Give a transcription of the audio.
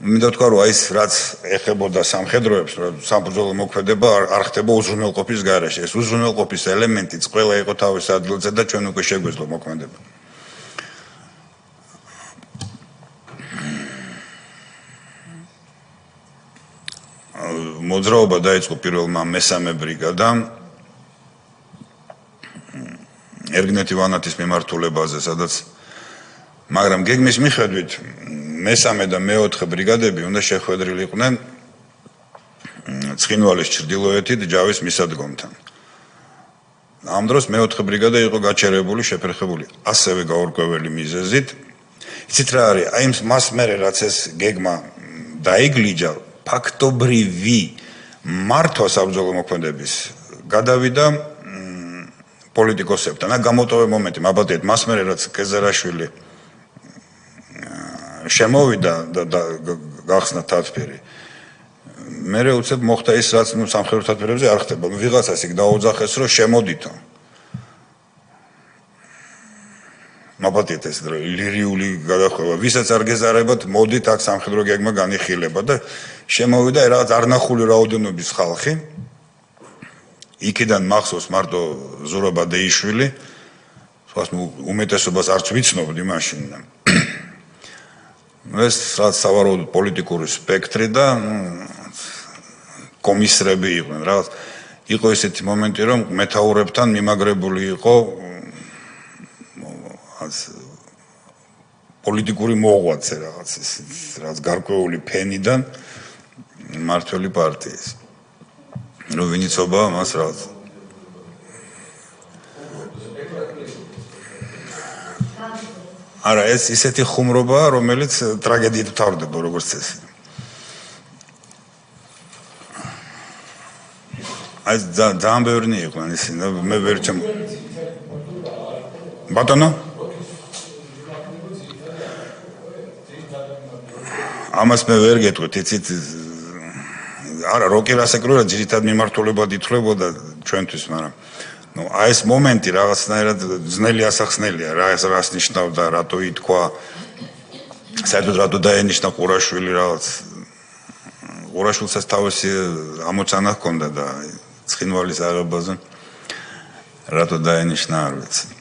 მინდა ვთქვა, რომ ის რაც ეხებოდა სამხედროებს, რომ სამბრძოლო მოქმედება არ ხდება უზრუნველყოფის გარეშე. ეს უზრუნველყოფის ელემენტიც ყველა იყო თავის ადგილზე და ჩვენ უკვე შეგვეძლო მოქმედება. მოძრაობა დაიწყო პირველმა მესამე ბრიგადამ ერგნეთი ვანათის მიმართულებაზე, სადაც მაგრამ გეგმის მიხედვით მესამე და მეოთხე ბრიგადები უნდა შეხვედრილი იყვნენ ცხინვალის ჩრდილოეთით ჯავის მისადგომთან. ამ დროს მეოთხე ბრიგადა იყო გაჩერებული, შეფერხებული ასევე გაურკვეველი მიზეზით. იცით რა არის? აი მას მერე რაც ეს გეგმა დაიგლიჯა, ფაქტობრივი მართვა საბრძოლო მოქმედების გადავიდა პოლიტიკოსებთან. და გამოტოვე მომენტი, მაბადეთ, მას მერე რაც კეზერაშვილი შემოვიდა და გახსნა თათბირი. მერე უცებ მოხდა ის, რაც სამხედრო თათბირებზე არ ხდება. ვიღაცას იქ დაუძახეს, რომ შემოდითო. მაბადეთ ეს ლირიული გადახვევა. ვისაც არ გეზარებათ, მოდით აქ სამხედრო გეგმა განიხილება და შემოვიდა რაღაც არნახული რაოდენობის ხალხი. იქიდან მახსოვს მარტო ზურაბ ბადეიშვილი, სხვას უმეტესობას არც ვიცნობდი მაშინ. ეს რაც სავარაუდოდ პოლიტიკური სპექტრი და კომისრები იყვნენ. რაღაც იყო ესეთი მომენტი, რომ მეთაურებთან მიმაგრებული იყო პოლიტიკური მოღვაწე რაღაც ის რაც გარკვეული ფენიდან მართველი პარტიის. რომ ვინიცობა მას რაღაც არა ეს ისეთი ხუმრობაა, რომელიც ტრაგედიით მთავრდება როგორც წესი. აი ძალიან ბევრი იყვნენ ისინი და მე ვერ ჩემ ბატონო ამას მე ვერ გეტყვით, იცით არა როკი რასაკროა ძირითად მიმართულებად ითვლებოდა ჩვენთვის, მაგრამ აი ეს მომენტი რაღაცნაირად ძნელი ასახსნელია, რა ეს რას ნიშნავდა, რატო ითქვა, საერთოდ რატო დაენიშნა ყურაშვილი რაღაც. ყურაშვილსაც თავისი ამოცანა ჰქონდა და ცხინვალის აღებაზე რატო დაენიშნა არ ვიცი.